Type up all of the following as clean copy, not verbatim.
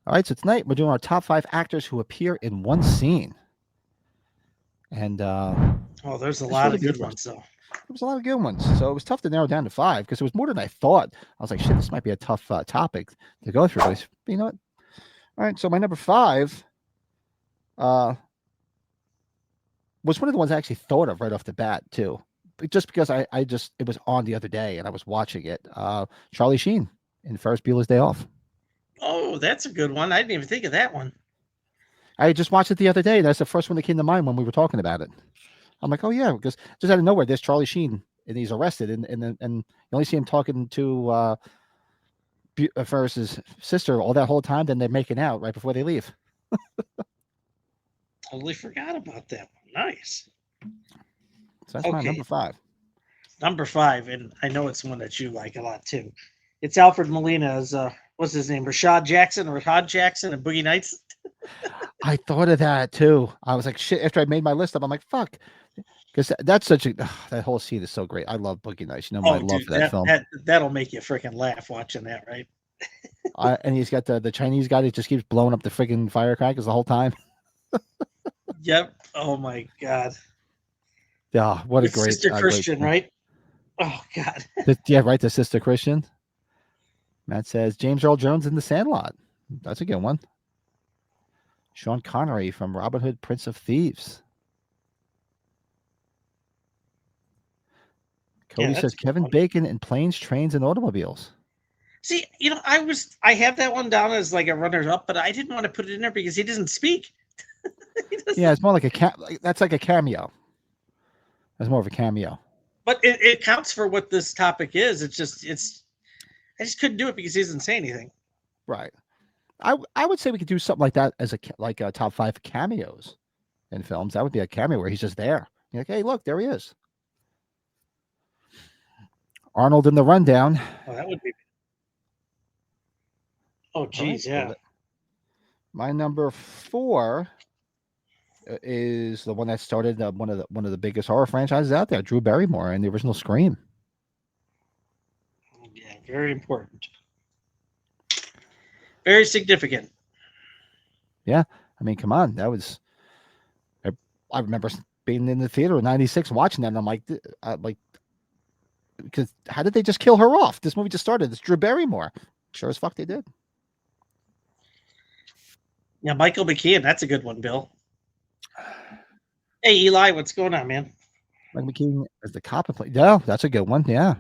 All right, so tonight we're doing our top 5 actors who appear in one scene. And there's a this lot should of be good interesting. ones, though. There was a lot of good ones. So it was tough to narrow down to 5 because it was more than I thought. I was like, shit, this might be a tough topic to go through. But you know what? All right, so my number 5 uh, was one of the ones I actually thought of right off the bat, too. Just because it was on the other day and I was watching it. Charlie Sheen in Ferris Bueller's Day Off. Oh, that's a good one. I didn't even think of that one. I just watched it the other day. That's the first one that came to mind when we were talking about it. I'm like, oh yeah, because just out of nowhere, there's Charlie Sheen, and he's arrested, and you only see him talking to Ferris's sister all that whole time. Then they're making out right before they leave. Totally forgot about that one. Nice. So that's my number Okay, 5. number 5, and I know it's one that you like a lot too. It's Alfred Molina as what's his name? Rashad Jackson and Boogie Nights. I thought of that too. I was like, shit. After I made my list up, I'm like, fuck, because that's such a that whole scene is so great. I love Boogie Nights. You know my Oh, love dude, for that film. that'll make you freaking laugh watching that, right? And he's got the Chinese guy that just keeps blowing up the friggin' firecrackers the whole time. Yep. Oh my God. Yeah, what a With great, Sister great Christian, scene. right? Oh God. Yeah, right. The Sister Christian. Matt says James Earl Jones in The Sandlot. That's a good one. Sean Connery from Robin Hood, Prince of Thieves. Cody Yeah, says that's a good Kevin one. Bacon in Planes, Trains, and Automobiles. See, I have that one down as like a runner up, but I didn't want to put it in there because he doesn't speak. He Yeah, doesn't. it's more like that's like a cameo. That's more of a cameo. But it counts for what this topic is. I just couldn't do it because he doesn't say anything. Right. I would say we could do something like that as a top 5 cameos in films. That would be a cameo where he's just there. You're like, hey, look, there he is. Arnold in The Rundown. Oh, that would be. Oh, All right. geez, So yeah. my number 4 is the one that started one of the biggest horror franchises out there, Drew Barrymore in the original Scream. Yeah, very important. Very significant. Yeah, I mean, come on, that was. I remember being in the theater in '96 watching that, and I'm like, because how did they just kill her off? This movie just started. It's Drew Barrymore. Sure as fuck they did. Yeah, Michael McKean, that's a good one, Bill. Hey, Eli, what's going on, man? Mike McKean as the cop. Yeah, that's a good one. Yeah.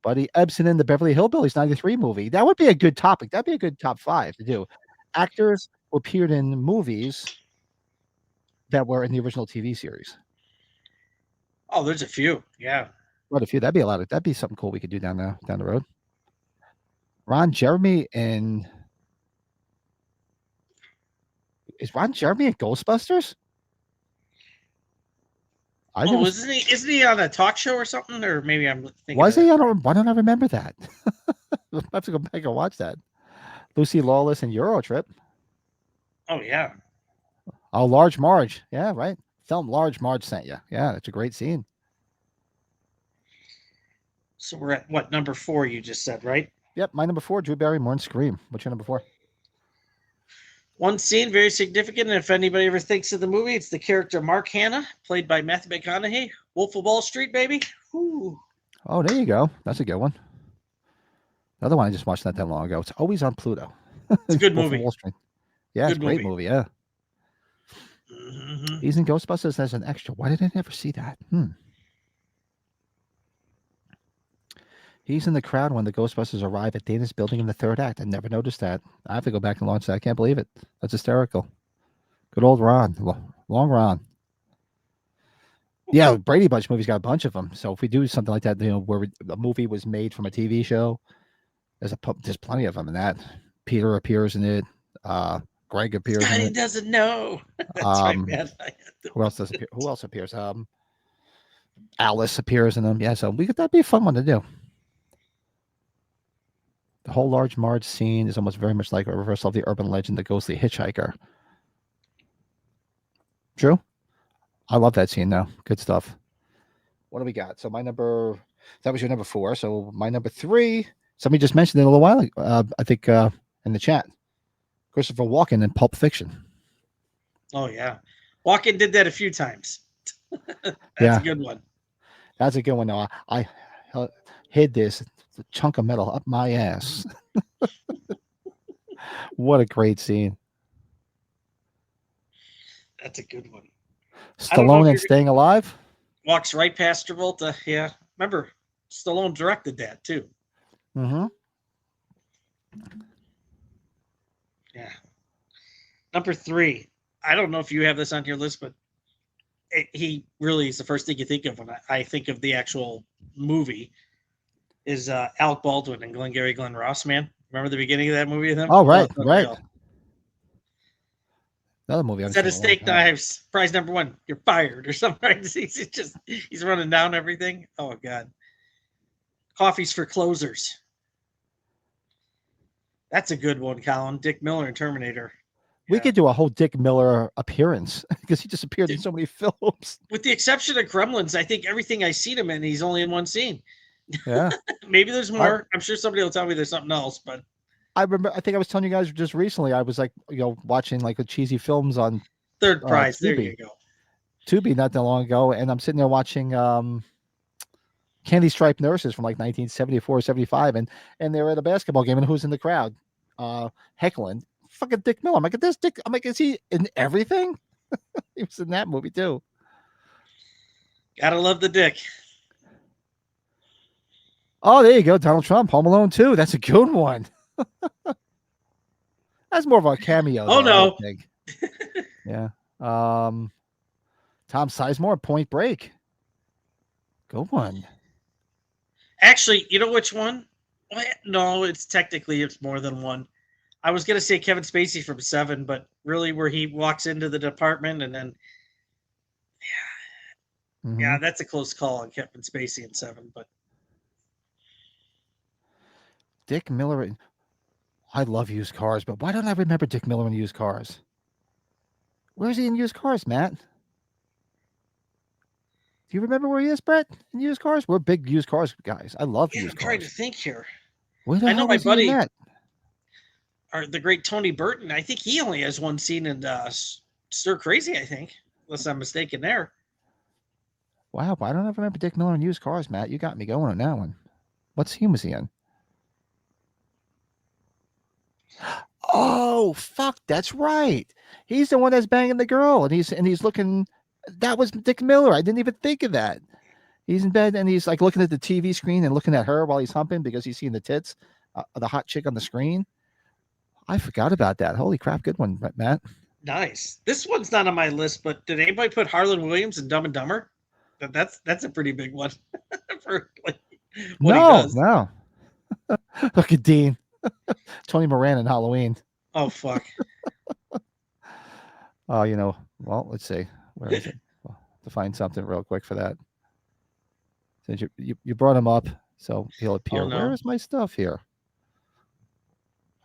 Buddy Ebsen in the Beverly Hillbillies '93 movie. That would be a good topic. That'd be a good top 5 to do. Actors who appeared in movies that were in the original TV series. Oh, there's a few. Yeah. Quite a few. That'd be something cool we could do down the road. Ron Jeremy and is Ron Jeremy in Ghostbusters? I Oh, never isn't he on a talk show or something? Or maybe I'm thinking was of he. that. Why don't I remember that? I have to go back and watch that. Lucy Lawless and Eurotrip. Oh yeah. Oh, Large Marge. Yeah, right. Tell him Large Marge sent you. Yeah, that's a great scene. So we're at what number 4? You just said, right? Yep, my number 4, Drew Barrymore and Scream. What's your number 4? One scene very significant. And if anybody ever thinks of the movie, it's the character Mark Hanna, played by Matthew McConaughey. Wolf of Wall Street, baby. Whew. Oh, there you go. That's a good one. Another one I just watched not that long ago. It's always on Pluto. It's a good Wolf of movie. Wall Street. Yeah, it's Good a great movie. movie. Yeah. Mm-hmm. He's in Ghostbusters as an extra. Why did I never see that? He's in the crowd when the Ghostbusters arrive at Dana's building in the third act. I never noticed that. I have to go back and watch that. I can't believe it. That's hysterical. Good old Ron. Long Ron. Yeah, Brady Bunch movies got a bunch of them. So if we do something like that, where a movie was made from a TV show, there's plenty of them in that. Peter appears in it. Greg appears in Scotty it. doesn't know. That's right, Um, man. who else does appear? Who else appears? Alice appears in them. Yeah, so that'd be a fun one to do. The whole Large Marge scene is almost very much like a reversal of the urban legend, The Ghostly Hitchhiker. True. I love that scene though. Good stuff. What do we got? So that was your number 4. So my number 3, somebody just mentioned it a little while ago, I think in the chat. Christopher Walken in Pulp Fiction. Oh yeah, Walken did that a few times. That's a Yeah, good one. that's a good one. Though I hid this chunk of metal up my ass. What a great scene. That's a good one. I don't know if Stallone and you're Staying Alive. walks right past Travolta. Yeah, remember Stallone directed that too. Mm-hmm. Yeah. Number three. I don't know if you have this on your list, but he really is the first thing you think of when I think of the actual movie. Is Alec Baldwin and Glengarry Glen Ross, man? Remember the beginning of that movie with him? Oh, Oh, right, it's right. unreal. Another movie I haven't Set seen of in a long steak time. knives, prize number one, you're fired or something. Right? He's running down everything. Oh god. Coffees for closers. That's a good one, Colin. Dick Miller and Terminator. We Yeah. could do a whole Dick Miller appearance because he just appeared in so many films. With the exception of Gremlins, I think everything I seen him in, he's only in one scene. Yeah, Maybe there's I more. I'm sure somebody will tell me there's something else, but I remember. I think I was telling you guys just recently. I was like, watching like the cheesy films on third prize. There Tubi, you go. Tubi not that long ago, and I'm sitting there watching Candy Striped Nurses from like 1974, 75, and they were at a basketball game, and who's in the crowd? Heckling. Fucking Dick Miller. I'm like, this Dick. I'm like, is he in everything? He was in that movie too. Gotta love the Dick. Oh, there you go. Donald Trump, Home Alone 2. That's a good one. That's more of a cameo, Oh though, I would no. think. Yeah. Um, Tom Sizemore, Point Break. Good one. Actually, you know which one? No, it's more than one. I was gonna say Kevin Spacey from Seven, but really where he walks into the department and then Mm-hmm. yeah, that's a close call on Kevin Spacey in Seven, but Dick Miller. I love used cars, but why don't I remember Dick Miller in used cars? Where's he in used cars, Matt? Do you remember where he is, Brett? In used cars? We're big used cars guys. I love yeah, used I'm trying to cars. think here. Where the I know hell my is he in buddy that? or the great Tony Burton. I think he only has one scene in Stir Crazy, I think. Unless I'm mistaken there. Wow, why don't I remember Dick Miller in used cars, Matt? You got me going on that one. What scene was he in? Oh, fuck, that's right. He's the one that's banging the girl, and he's looking. That was Dick Miller. I didn't even think of that. He's in bed and he's like looking at the TV screen and looking at her while he's humping because he's seeing the tits, the hot chick on the screen. I forgot about that. Holy crap, good one, Matt. Nice. This one's not on my list, but did anybody put Harlan Williams in Dumb and Dumber? That's a pretty big one for like what he No, does. no. Look at Dean, Tony Moran in Halloween. Oh fuck. Oh, well, let's see. Where is it? Well, to find something real quick for that. Since you brought him up, so he'll Oh appear. Where no. is my stuff here?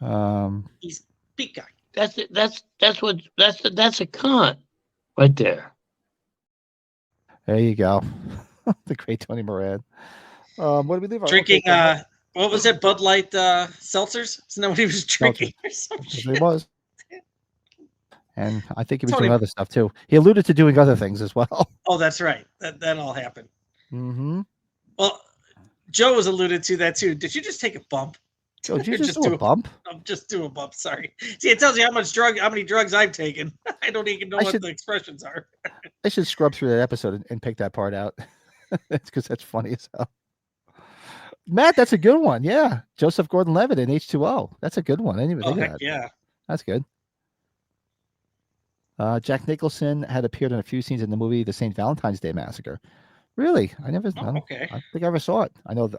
Um, He's Peacock. That's a con right there. there you go. The great Tony Moran. What did we leave? Drinking Okay, what was it? Bud Light seltzers? Isn't that what he was drinking or some That's what shit? he was. And I think he was Tony. doing other stuff too. He alluded to doing other things as well. Oh, that's right. That all happened. Mm-hmm. Well, Joe was alluded to that too. Did you just take a bump? Joe, did you Or just do a bump? I'm just doing a bump. Sorry. See, it tells you how many drugs I've taken. I don't even know what the expressions are. I should scrub through that episode and pick that part out. That's because that's funny as hell. Matt, that's a good one. Yeah, Joseph Gordon-Levitt in H2O. That's a good one. I didn't even Oh think of heck that. yeah. That's good. Jack Nicholson had appeared in a few scenes in the movie The St. Valentine's Day Massacre. Really? I Oh, okay. don't think I ever saw it. I know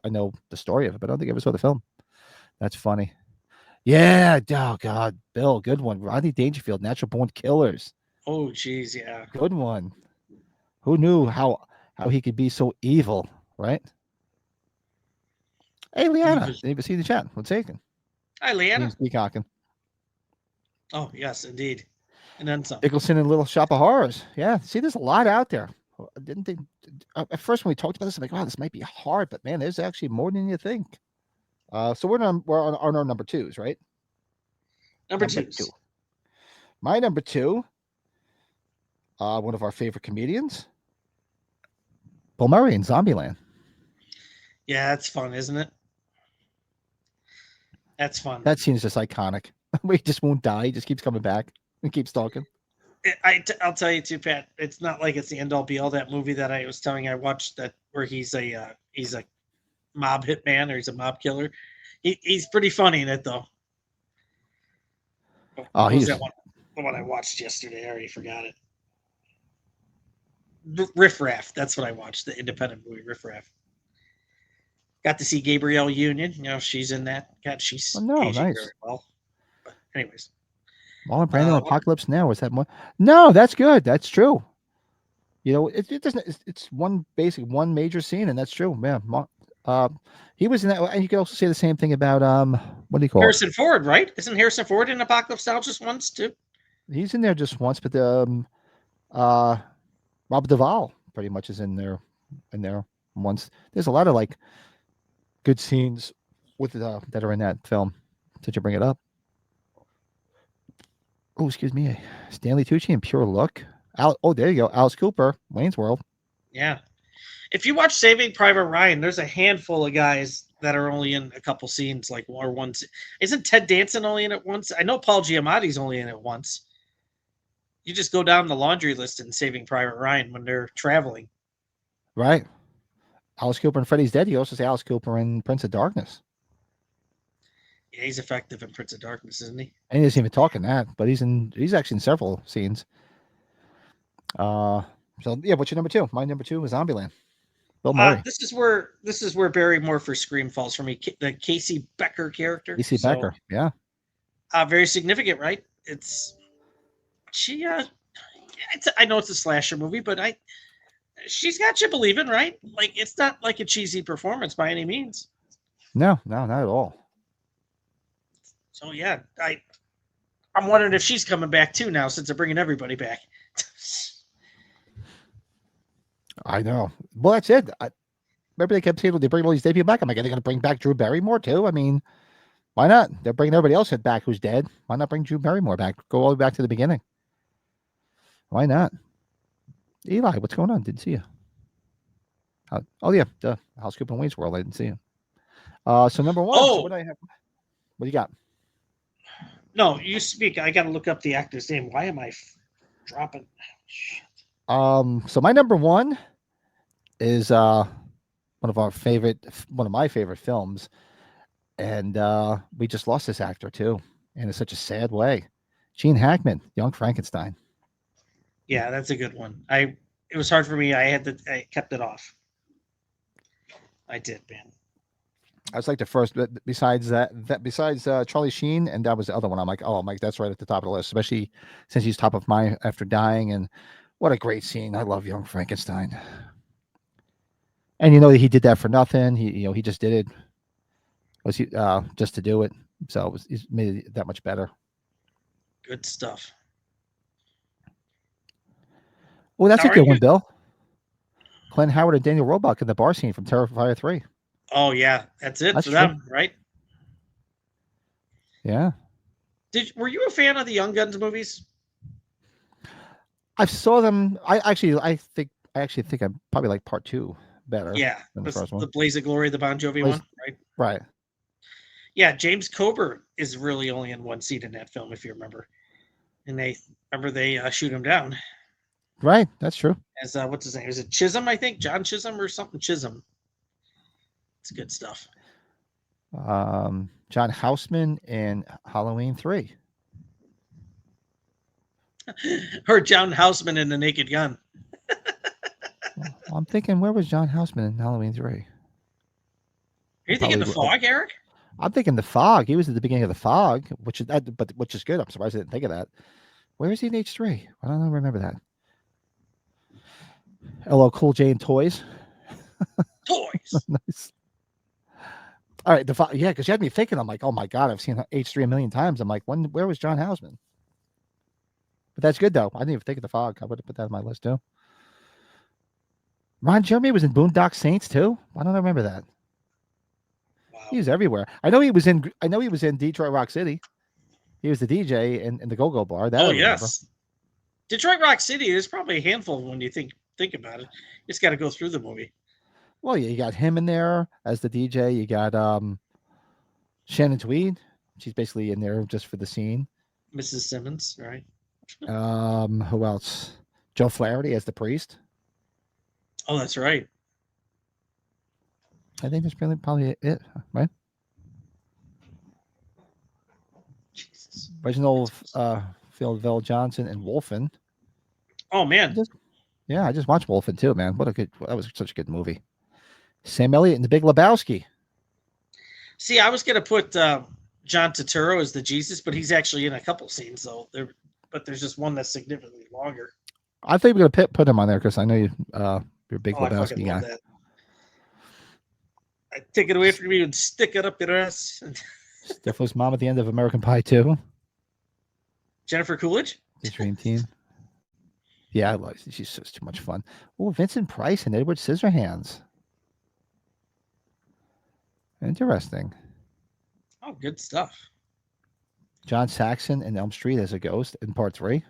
the story of it, but I don't think I ever saw the film. That's funny. Yeah. Oh God, Bill, good one. Rodney Dangerfield, Natural Born Killers. Oh geez, yeah. Good one. Who knew how he could be so evil, right? Hey, Leanna, didn't even see the chat. What's taken? Hi, Leanna. Peacocking. Oh yes, indeed. And then some. Nicholson and Little Shop of Horrors. Yeah, see, there's a lot out there. I didn't think at first when we talked about this, I'm like, wow, this might be hard, but man, there's actually more than you think. So we're on our number twos, right? Number twos. My number two, one of our favorite comedians, Bill Murray in Zombieland. Yeah, that's fun, isn't it? That's fun. That scene is just iconic. He just won't die. He just keeps coming back and keeps talking. I'll tell you too, Pat. It's not like it's the end all be all. That movie that I was telling you I watched that where he's a mob hitman or he's a mob killer. He's pretty funny in it though. Oh, What was he's that one? The one I watched yesterday. I already forgot it. Riff Raff. That's what I watched. The independent movie Riff Raff. Got to see Gabrielle Union. You know, she's in that. God, she's aging nice. very well. But anyways, Marlon Brando what- Apocalypse Now. Was that more? No, that's good. That's true. You know, it doesn't. It's one major scene, and that's true. Yeah, he was in that, and you could also say the same thing about what do you call it? Harrison Ford, right? Isn't Harrison Ford in Apocalypse Now just once too? He's in there just once, but Rob Duvall pretty much is in there once. There's a lot of like good scenes with that are in that film. Did you bring it up? Oh, excuse me. Stanley Tucci in Pure Look. There you go. Alice Cooper, Wayne's World. Yeah. If you watch Saving Private Ryan, there's a handful of guys that are only in a couple scenes, like or once. Isn't Ted Danson only in it once? I know Paul Giamatti's only in it once. You just go down the laundry list in Saving Private Ryan when they're traveling. Right. Alice Cooper and Freddy's Dead. You also say Alice Cooper in Prince of Darkness. Yeah, he's effective in Prince of Darkness, isn't he? And he doesn't even talk in that, but he's actually in several scenes. So yeah, what's your number two? My number two is Zombieland. Bill Murray. This is where Barrymore for Scream falls for me. The Casey Becker character. Casey Becker. Yeah. Very significant, right? I know it's a slasher movie, but she's got you believing, right? Like it's not like a cheesy performance by any means. No, not at all. So yeah, I'm wondering if she's coming back too now since they're bringing everybody back. I know. Well, that's it. Remember they kept saying they bring all these dead people back. I'm like, are they going to bring back Drew Barrymore too? I mean, why not? They're bringing everybody else back who's dead. Why not bring Drew Barrymore back? Go all the way back to the beginning. Why not? Eli, what's going on? Didn't see you. Oh yeah, the Alice Cooper and Wayne's World. I didn't see you. So number one. So what do I have? What do you got? No, you speak. I got to look up the actor's name. Why am I dropping? Shit. So my number one is one of my favorite films, and we just lost this actor too, and in such a sad way. Gene Hackman, Young Frankenstein. Yeah, that's a good one. It was hard for me. I kept it off. I did, man. I was like the first, but besides Charlie Sheen, and that was the other one. I'm like, that's right at the top of the list, especially since he's top of mind after dying. And what a great scene! I love Young Frankenstein. And he did that for nothing. He just did it. Was he just to do it? So he's made it that much better. Good stuff. Oh, that's a good one, Bill. Clint Howard and Daniel Roebuck in the bar scene from Terrifier 3. Oh yeah, that's it for them, right? Yeah. Were you a fan of the Young Guns movies? I saw them. I actually think I probably like part 2 better. Yeah, than the first one. The Blaze of Glory, the Bon Jovi one, right? Right. Yeah, James Coburn is really only in one scene in that film, if you remember. And they shoot him down. Right, that's true. As what's his name? Is it Chisholm? I think John Chisholm or something. Chisholm. It's good stuff. John Houseman in Halloween 3. Or John Houseman in The Naked Gun. Well, I'm thinking, where was John Houseman in Halloween 3? Are you thinking The Fog, Eric? I'm thinking The Fog. He was at the beginning of The Fog, which is good. I'm surprised I didn't think of that. Where is he in H3? I don't remember that. LL Cool J and Toys. Toys. Nice. All right, The Fog. Yeah, because you had me thinking. I'm like, oh my god, I've seen H3 a million times. I'm like, where was John Houseman? But that's good though. I didn't even think of The Fog. I would have put that on my list too. Ron Jeremy was in Boondock Saints too. Why don't I remember that? Wow. He was everywhere. I know he was in Detroit Rock City. He was the DJ in the Go-Go Bar. That I Oh remember. yes, Detroit Rock City. There's probably a handful when you think about it. You just got to go through the movie. Well, yeah, you got him in there as the DJ. You got Shannon Tweed. She's basically in there just for the scene. Mrs. Simmons, right? Who else? Joe Flaherty as the priest. Oh, that's right. I think that's probably it, right? Jesus. Reginald Phil Johnson and Wolfen. Oh man, I just watched Wolfen too, man. That was such a good movie. Sam Elliott and the Big Lebowski. see, I was gonna put John Turturro as the Jesus, but he's actually in a couple scenes though. But there's just one that's significantly longer. I think we're gonna put him on there because I know you're a big Oh, I Lebowski fucking guy. love that. I take it away from you and stick it up your ass. Stifler's mom at the end of American Pie 2. Jennifer Coolidge. The Dream Team. Yeah, I love. She's just too much fun. Oh, Vincent Price and Edward Scissorhands. Interesting. Oh, good stuff. John Saxon and Elm Street as a ghost in part 3.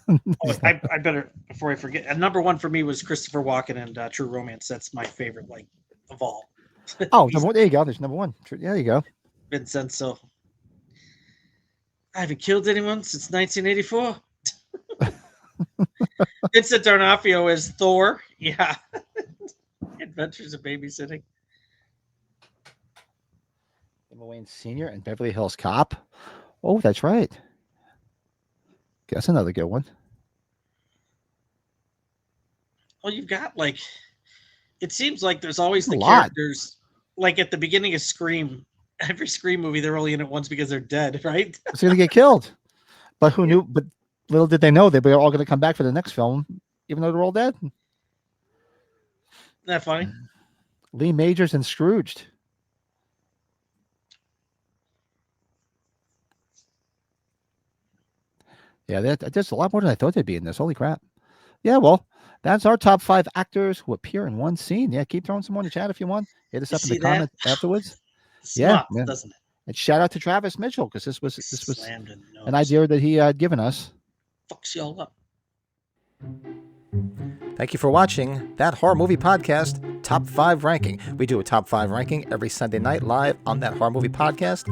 Oh, I better before I forget. And number one for me was Christopher Walken and True Romance. That's my favorite, like of all. Oh, there you go. There's number 1. Yeah, there you go. Vincenzo. I haven't killed anyone since 1984. Vincent D'Onofrio as Thor. Yeah. Adventures of Babysitting. Emma Wayne Sr. and Beverly Hills Cop. Oh, that's right. That's another good one. Well, you've got like, it seems like there's always the lot. characters, like at the beginning of Scream, every Scream movie, they're only in it once because they're dead, right? It's going to get killed. But who knew? But little did they know they were all going to come back for the next film, even though they're all dead. Isn't that funny? Lee Majors and Scrooged. Yeah, there's a lot more than I thought they'd be in this. Holy crap. Yeah, well, that's our top 5 actors who appear in one scene. Yeah, keep throwing some more in the chat if you want. Hit us You up in the see that? comments afterwards. Smart, Yeah. doesn't it? And shout out to Travis Mitchell because this was Slammed in the an nose. idea that he had given us. Fucks you all up. Thank you for watching That Horror Movie Podcast Top 5 Ranking. We do a Top 5 ranking every Sunday night live on That Horror Movie Podcast,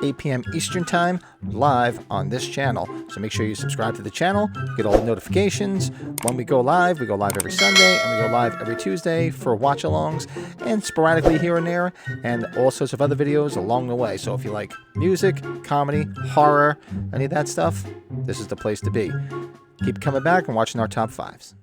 8 p.m. Eastern Time, live on this channel. So make sure you subscribe to the channel, get all the notifications. When we go live every Sunday, and we go live every Tuesday for watch-alongs, and sporadically here and there, and all sorts of other videos along the way. So if you like music, comedy, horror, any of that stuff, this is the place to be. Keep coming back and watching our top 5s.